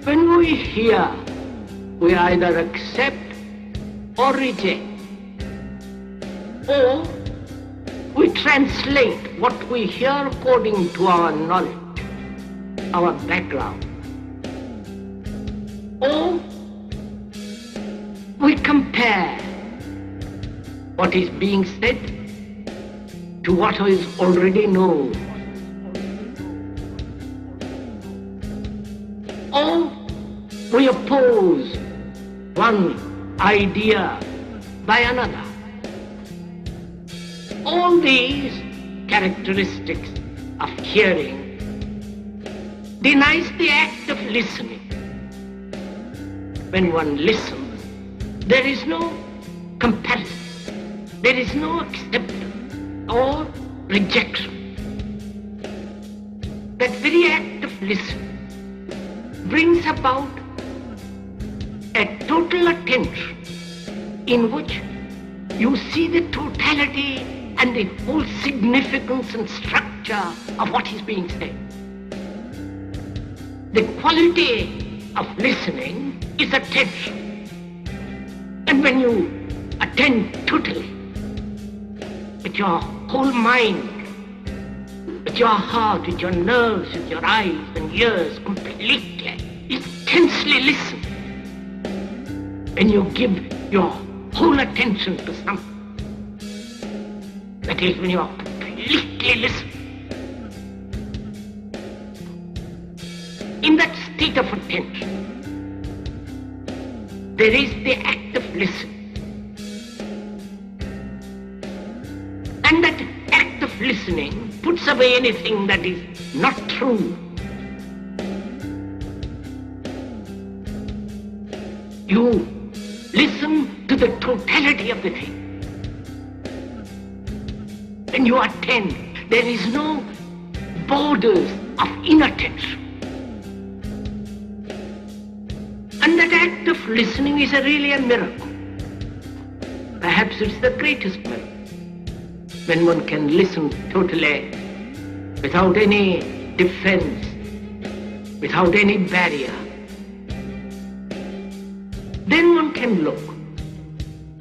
When we hear, we either accept or reject, or we translate what we hear according to our knowledge, our background, or we compare what is being said to what is already known, or we oppose one idea by another. All these characteristics of hearing denies the act of listening. When one listens, there is no comparison, there is no acceptance or rejection. That very act of listening brings about a total attention in which you see the totality and the whole significance and structure of what is being said. The quality of listening is attention. And when you attend totally, with your whole mind, with your heart, with your nerves, with your eyes and ears completely, intensely listen, when you give your whole attention to something, that is when you are completely listening. In that state of attention, there is the act of listening. And that act of listening puts away anything that is not true. You listen to the totality of the thing. When you attend, there is no borders of inattention. And that act of listening is really a miracle. Perhaps it's the greatest miracle. When one can listen totally, without any defense, without any barrier. Then one can look.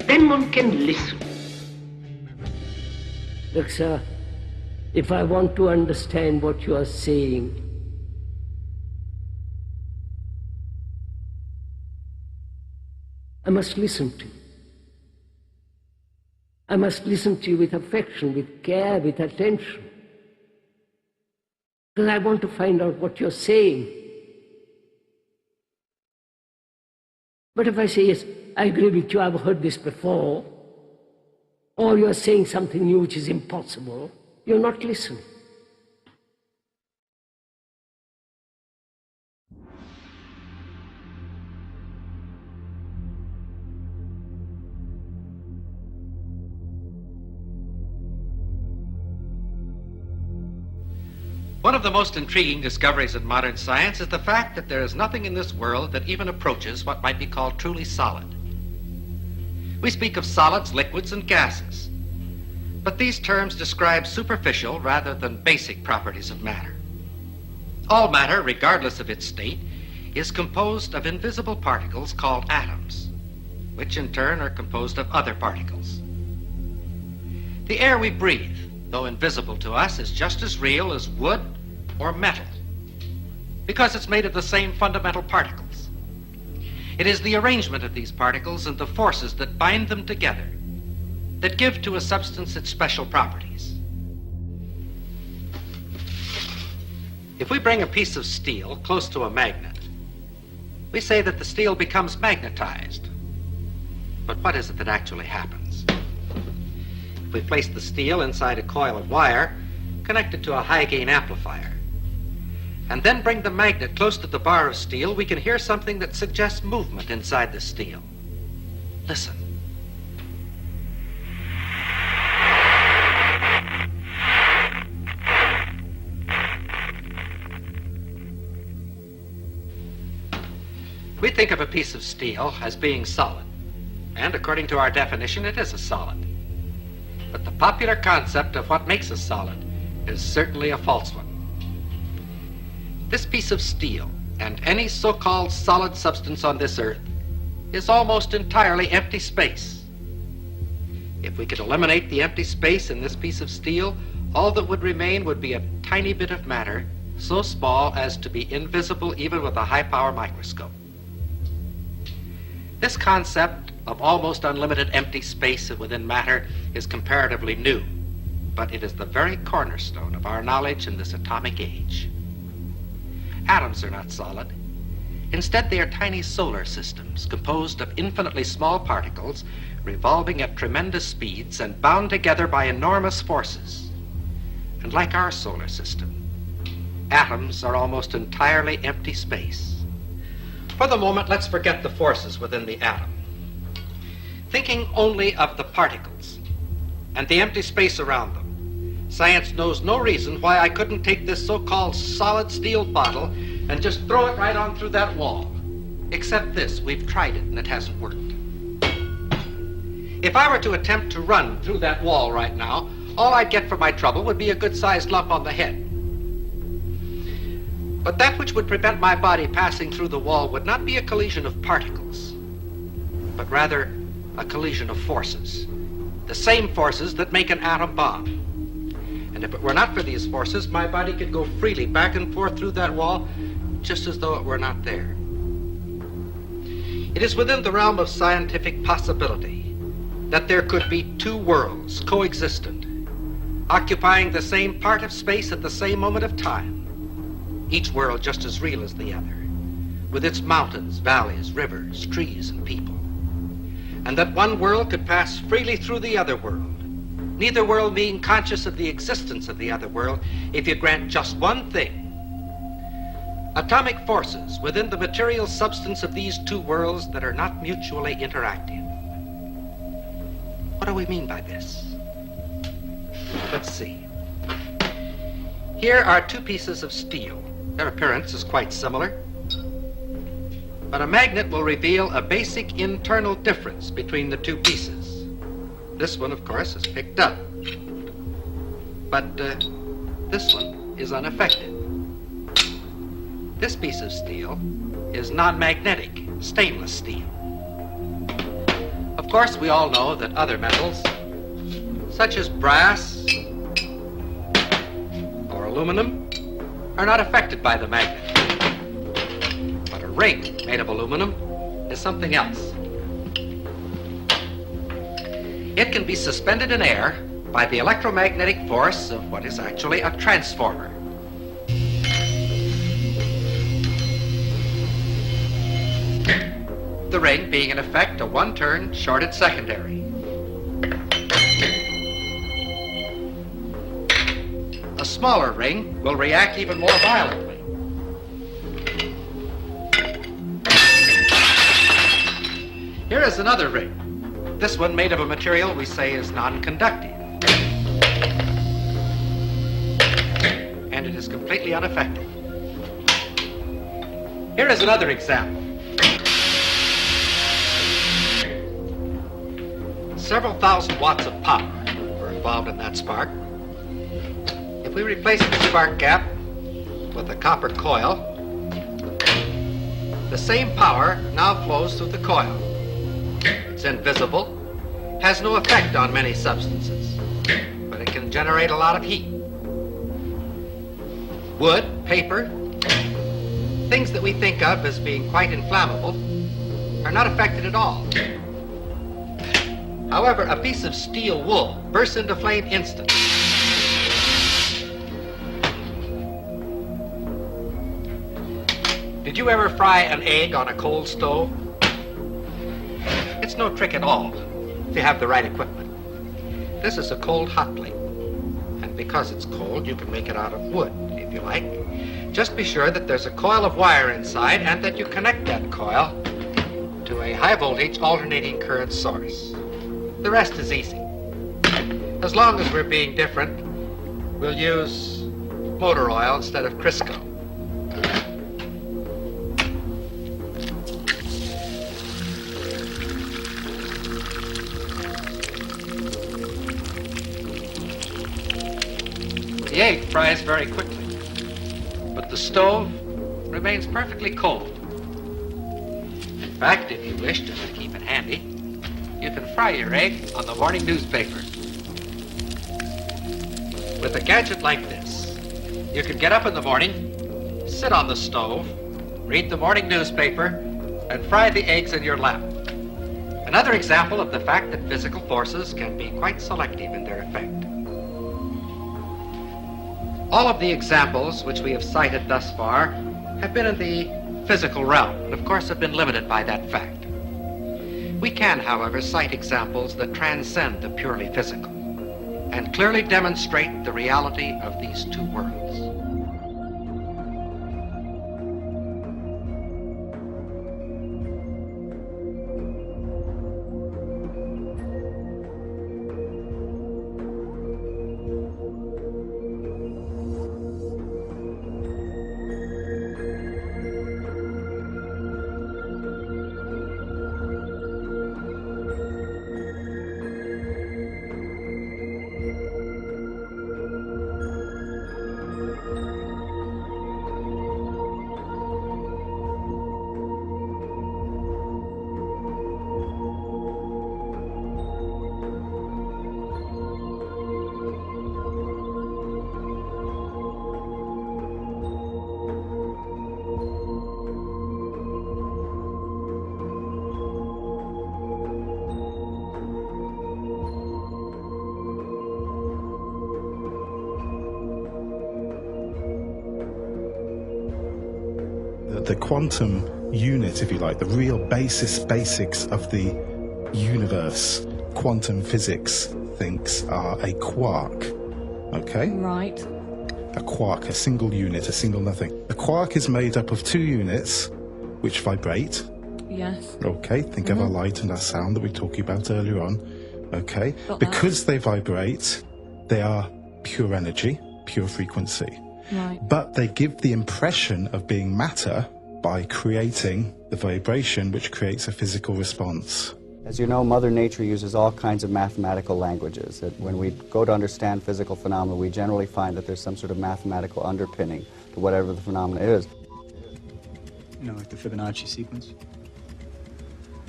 Then one can listen. Look, sir, if I want to understand what you are saying, I must listen to you. I must listen to you with affection, with care, with attention. Because I want to find out what you're saying. But if I say, yes, I agree with you, I've heard this before, or you're saying something new which is impossible, you're not listening. One of the most intriguing discoveries in modern science is the fact that there is nothing in this world that even approaches what might be called truly solid. We speak of solids, liquids, and gases, but these terms describe superficial rather than basic properties of matter. All matter, regardless of its state, is composed of invisible particles called atoms, which in turn are composed of other particles. The air we breathe, though invisible to us, is just as real as wood or metal, because it's made of the same fundamental particles. It is the arrangement of these particles and the forces that bind them together that give to a substance its special properties. If we bring a piece of steel close to a magnet, we say that the steel becomes magnetized. But what is it that actually happens? If we place the steel inside a coil of wire connected to a high-gain amplifier, and then bring the magnet close to the bar of steel, we can hear something that suggests movement inside the steel. Listen. We think of a piece of steel as being solid, and according to our definition, it is a solid. But the popular concept of what makes a solid is certainly a false one. This piece of steel and any so-called solid substance on this earth is almost entirely empty space. If we could eliminate the empty space in this piece of steel, all that would remain would be a tiny bit of matter so small as to be invisible even with a high-power microscope. This concept of almost unlimited empty space within matter is comparatively new, but it is the very cornerstone of our knowledge in this atomic age. Atoms are not solid. Instead, they are tiny solar systems composed of infinitely small particles revolving at tremendous speeds and bound together by enormous forces. And like our solar system, atoms are almost entirely empty space. For the moment, let's forget the forces within the atom. Thinking only of the particles and the empty space around them, science knows no reason why I couldn't take this so-called solid steel bottle and just throw it right on through that wall. Except this, we've tried it and it hasn't worked. If I were to attempt to run through that wall right now, all I'd get for my trouble would be a good-sized lump on the head. But that which would prevent my body passing through the wall would not be a collision of particles, but rather a collision of forces, the same forces that make an atom bomb. And if it were not for these forces, my body could go freely back and forth through that wall just as though it were not there. It is within the realm of scientific possibility that there could be two worlds coexistent, occupying the same part of space at the same moment of time, each world just as real as the other, with its mountains, valleys, rivers, trees, and people. And that one world could pass freely through the other world, neither world being conscious of the existence of the other world, if you grant just one thing. Atomic forces within the material substance of these two worlds that are not mutually interactive. What do we mean by this? Let's see. Here are two pieces of steel. Their appearance is quite similar, but a magnet will reveal a basic internal difference between the two pieces. This one, of course, is picked up, but this one is unaffected. This piece of steel is non-magnetic, stainless steel. Of course, we all know that other metals, such as brass or aluminum, are not affected by the magnet. But a ring made of aluminum is something else. It can be suspended in air by the electromagnetic force of what is actually a transformer. The ring being in effect a one-turn shorted secondary. A smaller ring will react even more violently. Here is another ring. This one made of a material we say is non-conductive. And it is completely unaffected. Here is another example. Several thousand watts of power were involved in that spark. If we replace the spark gap with a copper coil, the same power now flows through the coil. It's invisible, has no effect on many substances, but it can generate a lot of heat. Wood, paper, things that we think of as being quite inflammable are not affected at all. However, a piece of steel wool bursts into flame instantly. Did you ever fry an egg on a cold stove? It's no trick at all if you have the right equipment. This is a cold hot plate, and because it's cold, you can make it out of wood, if you like. Just be sure that there's a coil of wire inside and that you connect that coil to a high voltage alternating current source. The rest is easy. As long as we're being different, we'll use motor oil instead of Crisco. The egg fries very quickly. but the stove remains perfectly cold. In fact, if you wish, just to keep it handy, you can fry your egg on the morning newspaper. With a gadget like this, you can get up in the morning, sit on the stove, read the morning newspaper, and fry the eggs in your lap. Another example of the fact that physical forces can be quite selective in their effect. All of the examples which we have cited thus far have been in the physical realm, and of course have been limited by that fact. We can, however, cite examples that transcend the purely physical and clearly demonstrate the reality of these two worlds. The quantum unit, if you like, the real basics of the universe, quantum physics thinks are a quark. Okay? Right. A quark, a single unit, a single nothing. A quark is made up of two units which vibrate. Yes. Okay, think of our light and our sound that we were talking about earlier on. Okay? Got Because they vibrate, they are pure energy, pure frequency. Right. But they give the impression of being matter by creating the vibration which creates a physical response. As you know, Mother Nature uses all kinds of mathematical languages. That when we go to understand physical phenomena, we generally find that there's some sort of mathematical underpinning to whatever the phenomena is. You know, like the Fibonacci sequence?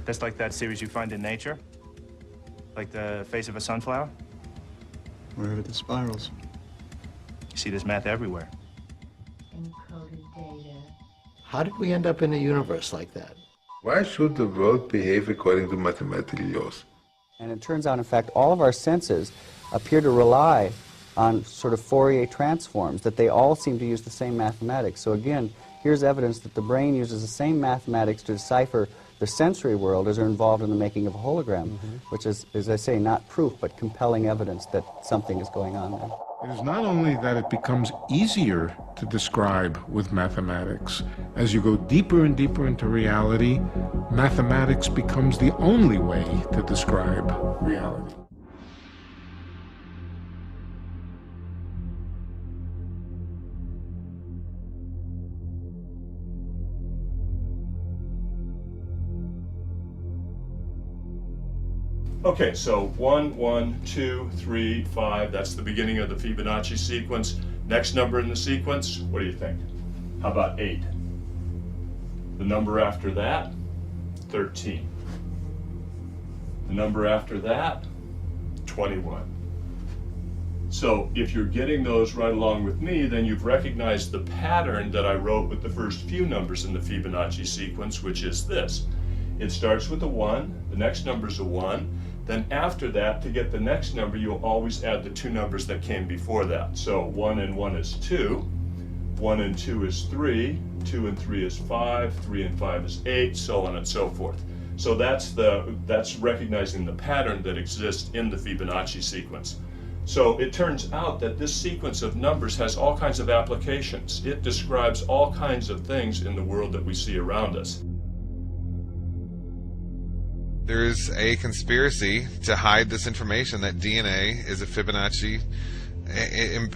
That's like that series you find in nature? Like the face of a sunflower? Wherever the spirals. You see this math everywhere. Encoded data. How did we end up in a universe like that? Why should the world behave according to mathematical laws? And it turns out, in fact, all of our senses appear to rely on sort of Fourier transforms, that they all seem to use the same mathematics. So again, here's evidence that the brain uses the same mathematics to decipher the sensory world as are involved in the making of a hologram, which is, as I say, not proof, but compelling evidence that something is going on there. It is not only that it becomes easier to describe with mathematics. As you go deeper and deeper into reality, mathematics becomes the only way to describe reality. Okay, so 1, 1, 2, 3, 5, that's the beginning of the Fibonacci sequence. Next number in the sequence, what do you think? How about 8? The number after that, 13. The number after that, 21. So if you're getting those right along with me, then you've recognized the pattern that I wrote with the first few numbers in the Fibonacci sequence, which is this. It starts with a 1, the next number is a 1, then after that, to get the next number, you'll always add the two numbers that came before that. So 1 and 1 is 2, 1 and 2 is 3, 2 and 3 is 5, 3 and 5 is 8, so on and so forth. So that's recognizing the pattern that exists in the Fibonacci sequence. So it turns out that this sequence of numbers has all kinds of applications. It describes all kinds of things in the world that we see around us. There's a conspiracy to hide this information that DNA is a Fibonacci,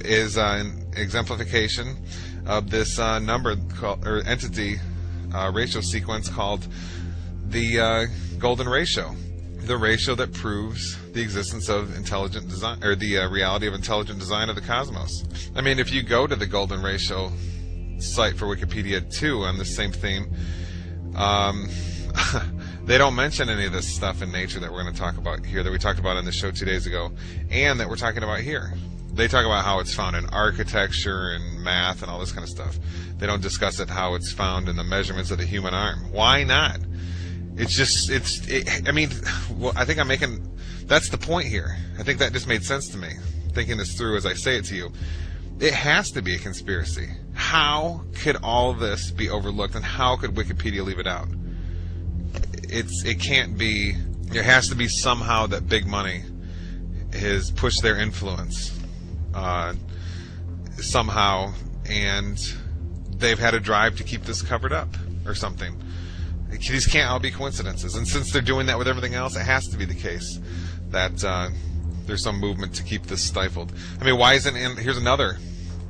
is an exemplification of this number called, or entity ratio sequence called the golden ratio, the ratio that proves the existence of intelligent design, or the reality of intelligent design of the cosmos. I mean, if you go to the golden ratio site for Wikipedia too on the same theme. They don't mention any of this stuff in nature that we're going to talk about here, that we talked about on the show 2 days ago, and that we're talking about here. They talk about how it's found in architecture and math and all this kind of stuff. They don't discuss it how it's found in the measurements of the human arm. Why not? It's just, I mean, well, I think I'm making, that's the point here. I think that just made sense to me, thinking this through as I say it to you. It has to be a conspiracy. How could all this be overlooked, and how could Wikipedia leave it out? It can't be. There has to be somehow that big money has pushed their influence somehow, and they've had a drive to keep this covered up or something. These can't all be coincidences, and since they're doing that with everything else, it has to be the case that there's some movement to keep this stifled. I mean, why isn't? And here's another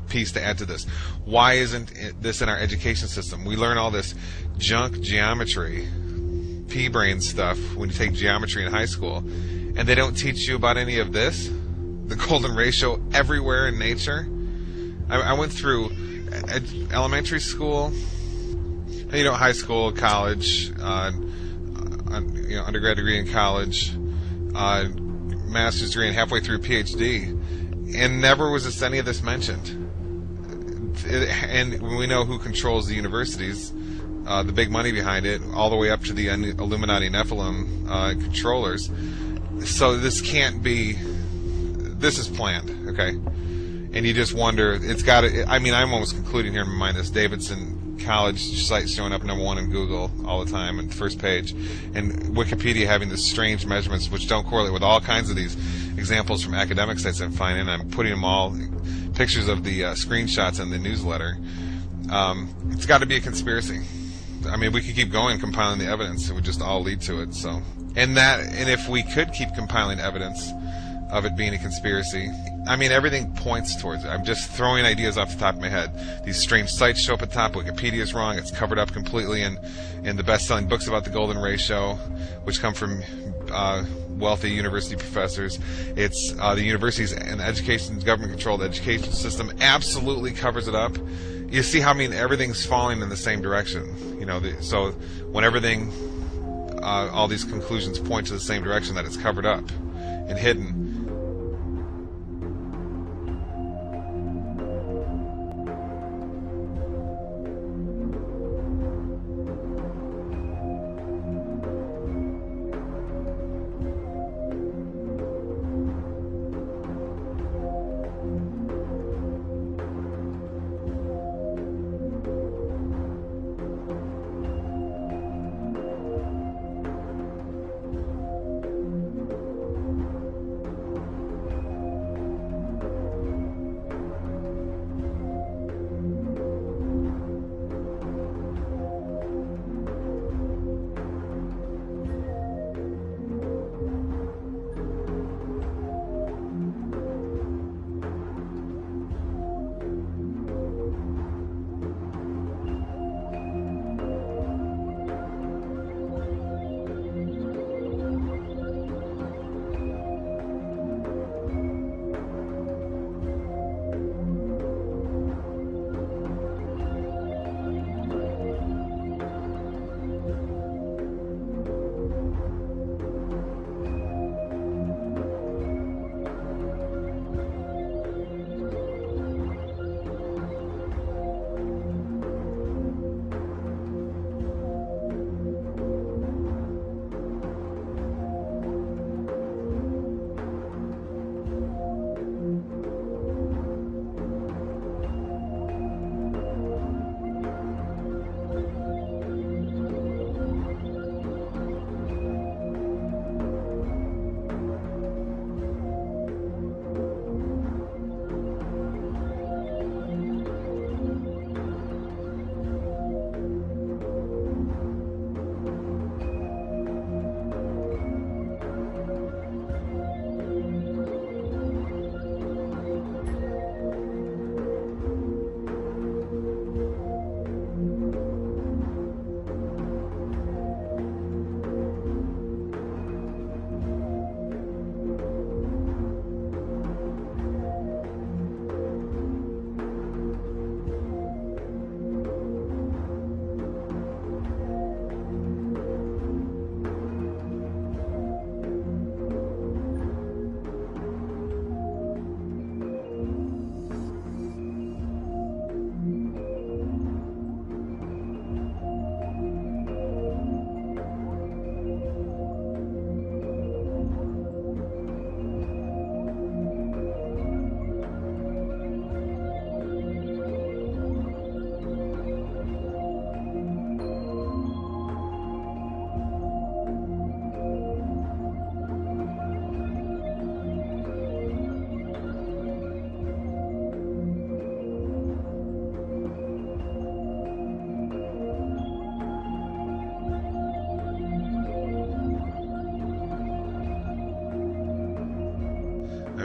piece to add to this. Why isn't this in our education system? We learn all this junk geometry, pea-brain stuff when you take geometry in high school, and they don't teach you about any of this, the golden ratio everywhere in nature. I went through elementary school, high school, college, undergrad degree in college, master's degree, and halfway through PhD, and never was any of this mentioned. And we know who controls the universities, the big money behind it, all the way up to the Illuminati Nephilim controllers. So this can't be. This is planned, okay? And you just wonder. It's got to. I mean, I'm almost concluding here in my mind this Davidson College site showing up #1 in Google all the time and the first page, and Wikipedia having these strange measurements which don't correlate with all kinds of these examples from academic sites I'm finding. I'm putting them all, pictures of the screenshots in the newsletter. It's got to be a conspiracy. I mean, we could keep going compiling the evidence; it would just all lead to it. So, and if we could keep compiling evidence of it being a conspiracy, I mean, everything points towards it. I'm just throwing ideas off the top of my head. These strange sites show up at the top. Wikipedia is wrong. It's covered up completely in the best-selling books about the golden ratio, which come from wealthy university professors. It's the universities and the government-controlled education system absolutely covers it up. You see how, I mean, everything's falling in the same direction. So when everything, all these conclusions point to the same direction, that it's covered up and hidden.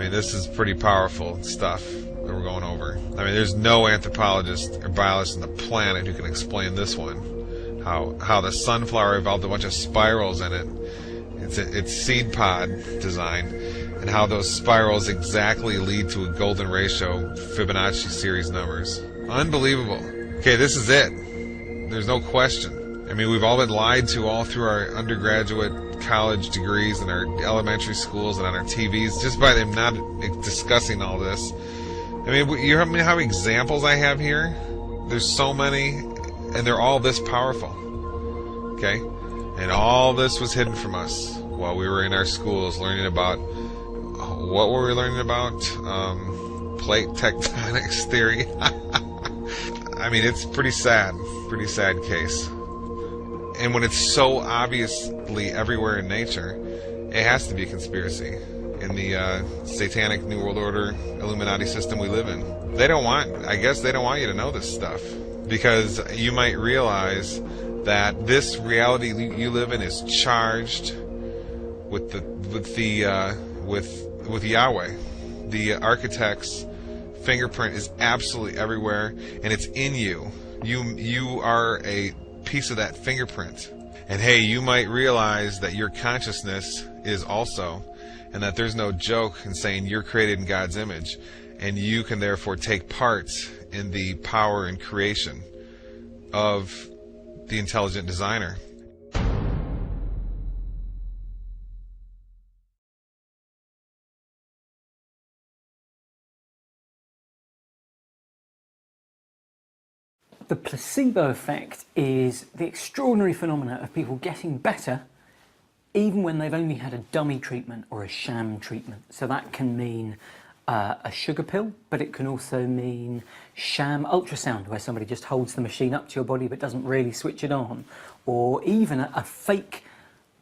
mean, this is pretty powerful stuff that we're going over. I mean, there's no anthropologist or biologist on the planet who can explain this one. How the sunflower evolved a bunch of spirals in it. It's seed pod design, and how those spirals exactly lead to a golden ratio Fibonacci series numbers. Unbelievable. Okay, this is it. There's no question. I mean, we've all been lied to all through our undergraduate college degrees and our elementary schools and on our TVs just by them not discussing all this. I mean, you know how many examples I have here? There's so many, and they're all this powerful. Okay? And all this was hidden from us while we were in our schools learning about, what were we learning about? Plate tectonics theory. I mean, it's pretty sad case. And when it's so obviously everywhere in nature, it has to be a conspiracy in the satanic New World Order Illuminati system we live in. I guess they don't want you to know this stuff, because you might realize that this reality you live in is charged with Yahweh. The architect's fingerprint is absolutely everywhere, and it's in you. You are a piece of that fingerprint. And hey, you might realize that your consciousness is also, and that there's no joke in saying you're created in God's image, and you can therefore take part in the power and creation of the intelligent designer. The placebo effect is the extraordinary phenomena of people getting better even when they've only had a dummy treatment or a sham treatment. So that can mean a sugar pill, but it can also mean sham ultrasound, where somebody just holds the machine up to your body but doesn't really switch it on, or even a fake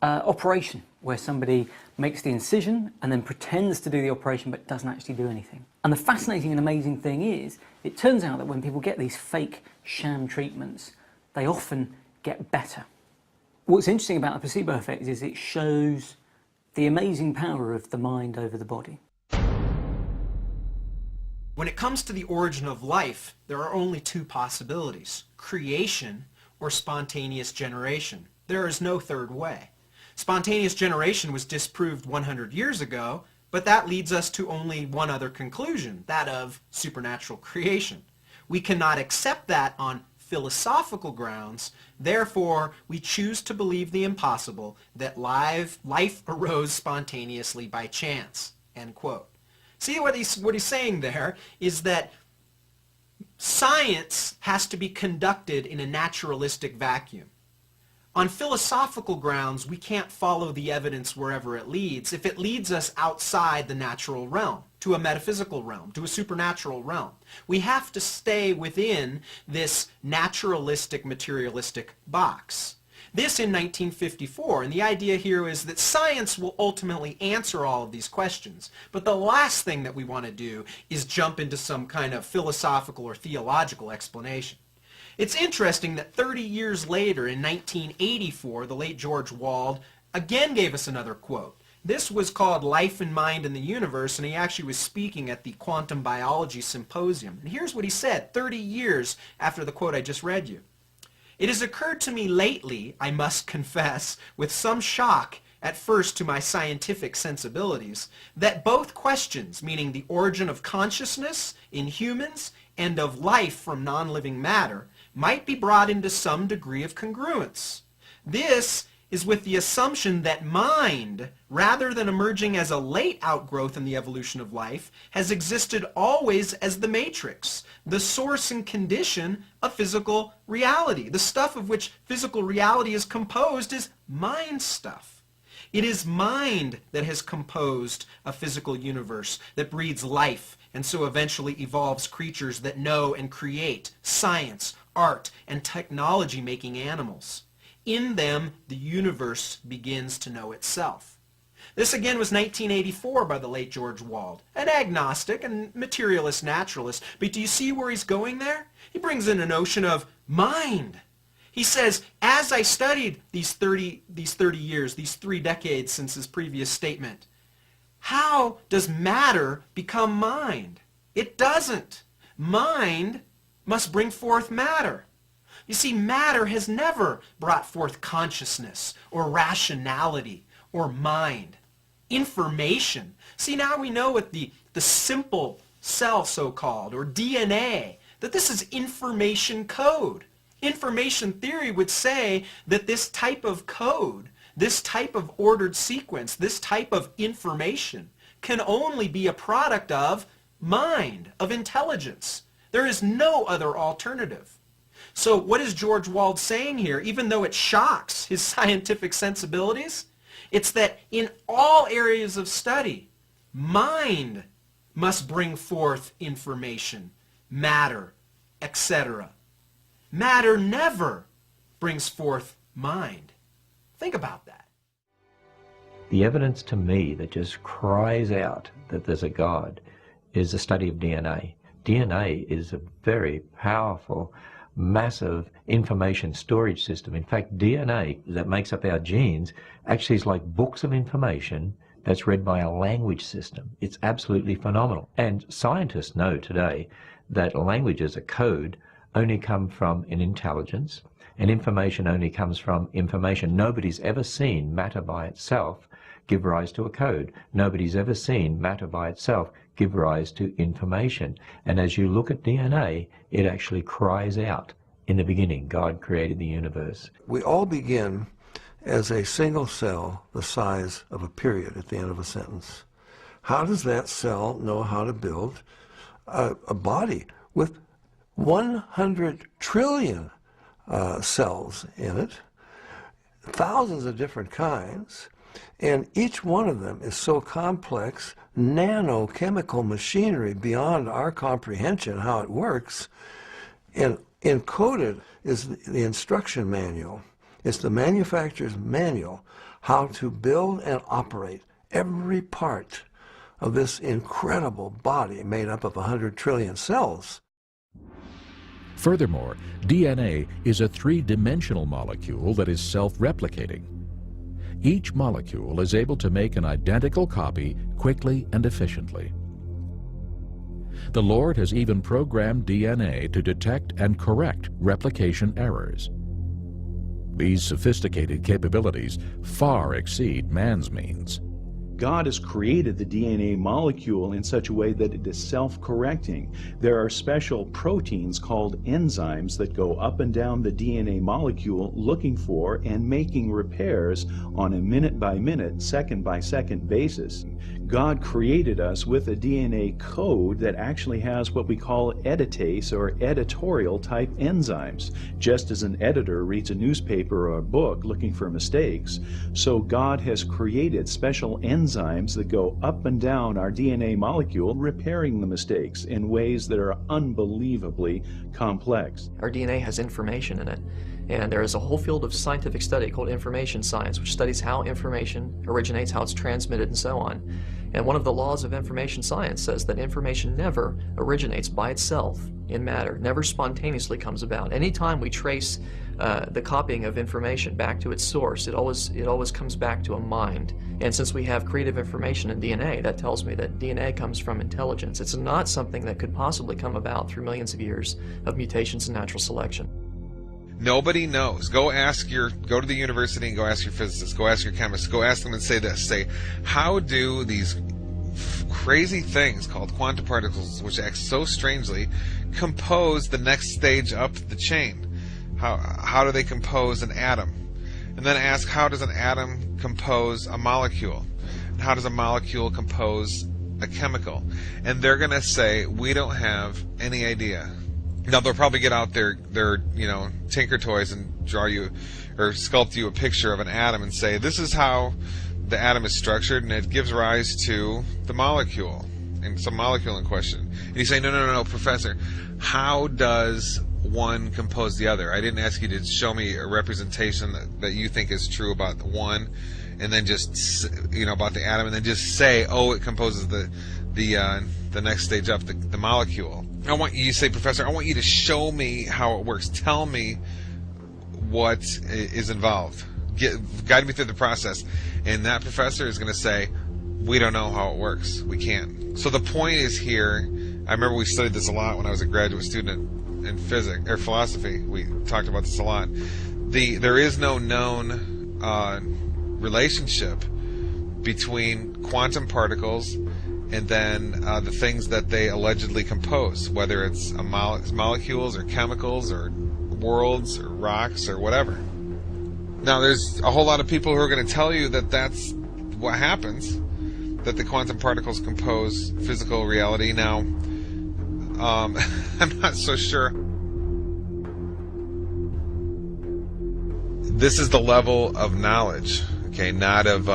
operation, where somebody makes the incision and then pretends to do the operation but doesn't actually do anything. And the fascinating and amazing thing is, it turns out that when people get these fake sham treatments, they often get better. What's interesting about the placebo effect is it shows the amazing power of the mind over the body. When it comes to the origin of life, there are only two possibilities: creation or spontaneous generation. There is no third way. Spontaneous generation was disproved 100 years ago, but that leads us to only one other conclusion, that of supernatural creation. We cannot accept that on philosophical grounds, therefore we choose to believe the impossible, that life arose spontaneously by chance. End quote. See what he's saying there is that science has to be conducted in a naturalistic vacuum. On philosophical grounds, we can't follow the evidence wherever it leads if it leads us outside the natural realm, to a metaphysical realm, to a supernatural realm. We have to stay within this naturalistic, materialistic box. This in 1954, and the idea here is that science will ultimately answer all of these questions. But the last thing that we want to do is jump into some kind of philosophical or theological explanation. It's interesting that 30 years later, in 1984, the late George Wald again gave us another quote. This was called Life and Mind in the Universe, and he actually was speaking at the Quantum Biology Symposium. And here's what he said 30 years after the quote I just read you. "It has occurred to me lately, I must confess, with some shock at first to my scientific sensibilities, that both questions, meaning the origin of consciousness in humans and of life from non-living matter, might be brought into some degree of congruence. This is with the assumption that mind, rather than emerging as a late outgrowth in the evolution of life, has existed always as the matrix, the source and condition of physical reality. The stuff of which physical reality is composed is mind stuff. It is mind that has composed a physical universe that breeds life and so eventually evolves creatures that know and create science, art, and technology-making animals. In them, the universe begins to know itself." This again was 1984 by the late George Wald, an agnostic and materialist naturalist. But do you see where he's going there? He brings in a notion of mind. He says, as I studied these 30 years, these 3 decades since his previous statement, How does matter become mind? It doesn't. Mind must bring forth matter. You see, matter has never brought forth consciousness or rationality or mind. Information. See, now we know with the simple cell, so-called, or DNA, that this is information code. Information theory would say that this type of code, this type of ordered sequence, this type of information can only be a product of mind, of intelligence. There is no other alternative. So what is George Wald saying here, even though it shocks his scientific sensibilities? It's that in all areas of study, mind must bring forth information, matter, etc. Matter never brings forth mind. Think about that. The evidence to me that just cries out that there's a God is the study of DNA. DNA is a very powerful, massive information storage system. In fact, DNA that makes up our genes actually is like books of information that's read by a language system. It's absolutely phenomenal. And scientists know today that languages, a code, only come from an intelligence, and information only comes from information. Nobody's ever seen matter by itself give rise to a code. Nobody's ever seen matter by itself give rise to information. And as you look at DNA, it actually cries out, in the beginning, God created the universe. We all begin as a single cell the size of a period at the end of a sentence. How does that cell know how to build a body with 100 trillion cells in it, thousands of different kinds, and each one of them is so complex, nanochemical machinery beyond our comprehension how it works, and encoded is the instruction manual. It's the manufacturer's manual how to build and operate every part of this incredible body made up of 100 trillion cells. Furthermore, DNA is a three-dimensional molecule that is self-replicating. Each molecule is able to make an identical copy quickly and efficiently. The Lord has even programmed DNA to detect and correct replication errors. These sophisticated capabilities far exceed man's means. God has created the DNA molecule in such a way that it is self-correcting. There are special proteins called enzymes that go up and down the DNA molecule looking for and making repairs on a minute-by-minute, second-by-second basis. God created us with a DNA code that actually has what we call editase or editorial type enzymes. Just as an editor reads a newspaper or a book looking for mistakes, so God has created special enzymes that go up and down our DNA molecule, repairing the mistakes in ways that are unbelievably complex. Our DNA has information in it. And there is a whole field of scientific study called information science, which studies how information originates, how it's transmitted, and so on. And one of the laws of information science says that information never originates by itself in matter, never spontaneously comes about. Anytime we trace the copying of information back to its source, it always comes back to a mind. And since we have creative information in DNA, that tells me that DNA comes from intelligence. It's not something that could possibly come about through millions of years of mutations and natural selection. Nobody knows. Go to the university and go ask your physicists, go ask your chemists, go ask them and say this. Say, how do these crazy things called quantum particles, which act so strangely, compose the next stage up the chain? How do they compose an atom? And then ask, how does an atom compose a molecule? And how does a molecule compose a chemical? And they're going to say, we don't have any idea. Now they'll probably get out their tinker toys and draw you or sculpt you a picture of an atom and say, this is how the atom is structured and it gives rise to the molecule, and some molecule in question. And you say, no, Professor, how does one compose the other? I didn't ask you to show me a representation that you think is true about the one, and then just, about the atom, and then just say, oh, it composes the next stage up, the molecule. I want you to say, Professor, I want you to show me how it works. Tell me what is involved. Guide me through the process. And that professor is going to say, we don't know how it works. We can't. So the point is here, I remember we studied this a lot when I was a graduate student in physics or philosophy. We talked about this a lot. There is no known relationship between quantum particles and then the things that they allegedly compose, whether it's molecules or chemicals or worlds or rocks or whatever. Now, there's a whole lot of people who are going to tell you that that's what happens, that the quantum particles compose physical reality. Now, I'm not so sure. This is the level of knowledge, okay, not of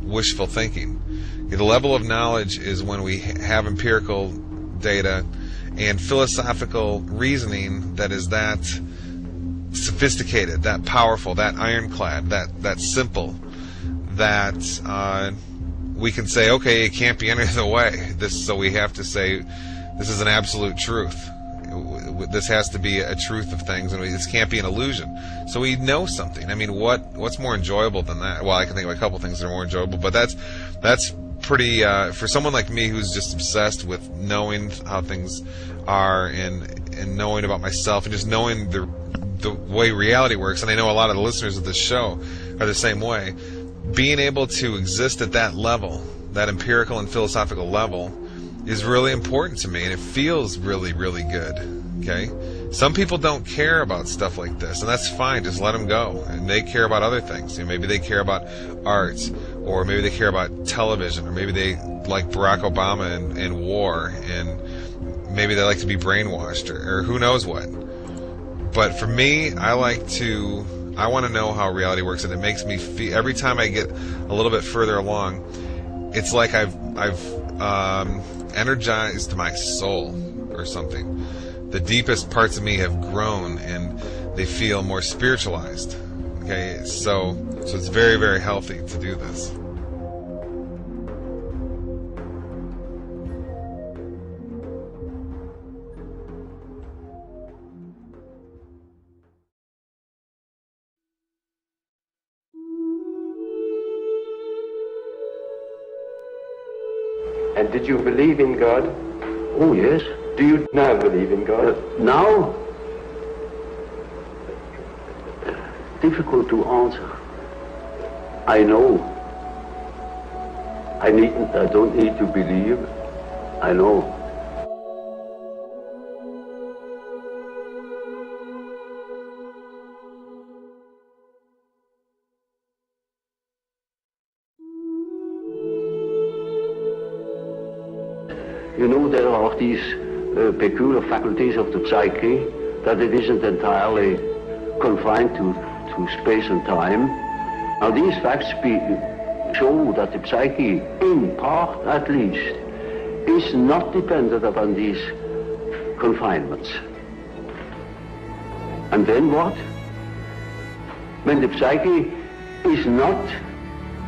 wishful thinking. Okay, the level of knowledge is when we have empirical data and philosophical reasoning that is that sophisticated, that powerful, that ironclad, that simple, that we can say, okay, it can't be any other way. So we have to say, this is an absolute truth. This has to be a truth of things, and this can't be an illusion. So we know something. I mean, what's more enjoyable than that? Well, I can think of a couple things that are more enjoyable, but that's pretty, for someone like me who's just obsessed with knowing how things are and knowing about myself and just knowing the way reality works, and I know a lot of the listeners of this show are the same way. Being able to exist at that level, that empirical and philosophical level, is really important to me, and it feels really, really good. Okay? Some people don't care about stuff like this, and that's fine. Just let them go. And they care about other things. You know, maybe they care about art, or maybe they care about television, or maybe they like Barack Obama and war, and maybe they like to be brainwashed, or who knows what. But for me, I want to know how reality works, and it makes me feel, every time I get a little bit further along, it's like I've energized my soul or something. The deepest parts of me have grown, and they feel more spiritualized. Okay, so it's very, very healthy to do this. And did you believe in God? Oh, yes. Do you now believe in God? Now? Difficult to answer. I know. I don't need to believe. I know. You know, there are these peculiar faculties of the psyche, that it isn't entirely confined to space and time. Now, these facts show that the psyche, in part at least, is not dependent upon these confinements. And then what? When the psyche is not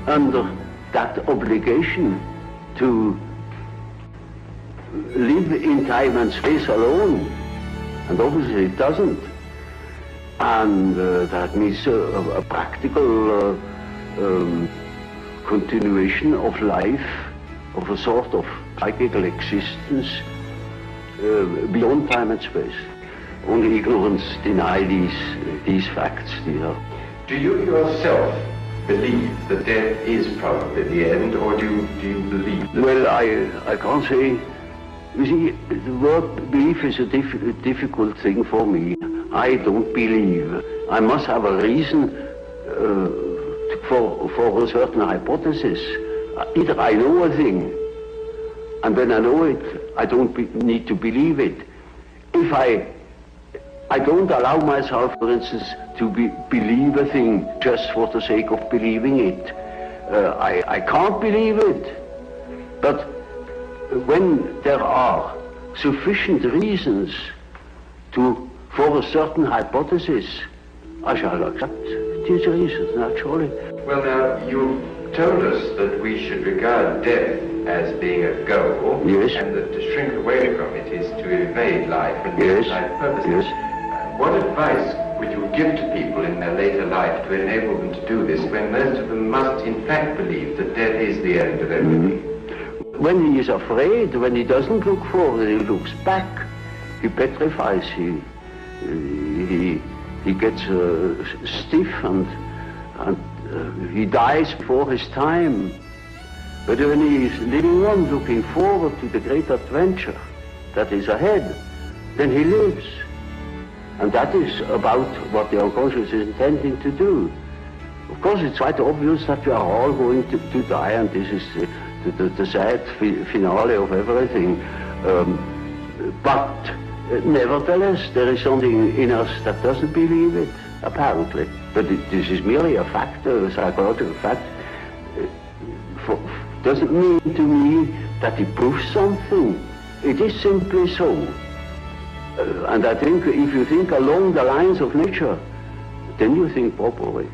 under that obligation to live in time and space alone, and obviously it doesn't, and that means a practical continuation of life, of a sort of psychical existence beyond time and space. Only ignorance deny these facts. Do you yourself believe that death is probably the end, or do you believe that? Well, I can't say. You see, the word belief is a difficult thing for me. I don't believe. I must have a reason for a certain hypothesis. Either I know a thing, and when I know it, I don't need to believe it. If I don't allow myself, for instance, to believe a thing just for the sake of believing it, I can't believe it. But when there are sufficient reasons for a certain hypothesis, I shall accept these reasons, naturally. Well, now, you told us that we should regard death as being a goal, yes, and that to shrink away from it is to evade life and yes, life purposes. yes. What advice would you give to people in their later life to enable them to do this, when most of them must in fact believe that death is the end of everything? When he is afraid, when he doesn't look forward, he looks back. He petrifies. He gets stiff and he dies before his time. But when he is living on, looking forward to the great adventure that is ahead, then he lives. And that is about what the unconscious is intending to do. Of course, it's quite obvious that we are all going to die, and this is the sad finale of everything. But nevertheless, there is something in us that doesn't believe it, apparently. But this is merely a fact, a psychological fact. Doesn't mean to me that it proves something. It is simply so. And I think if you think along the lines of nature, then you think properly.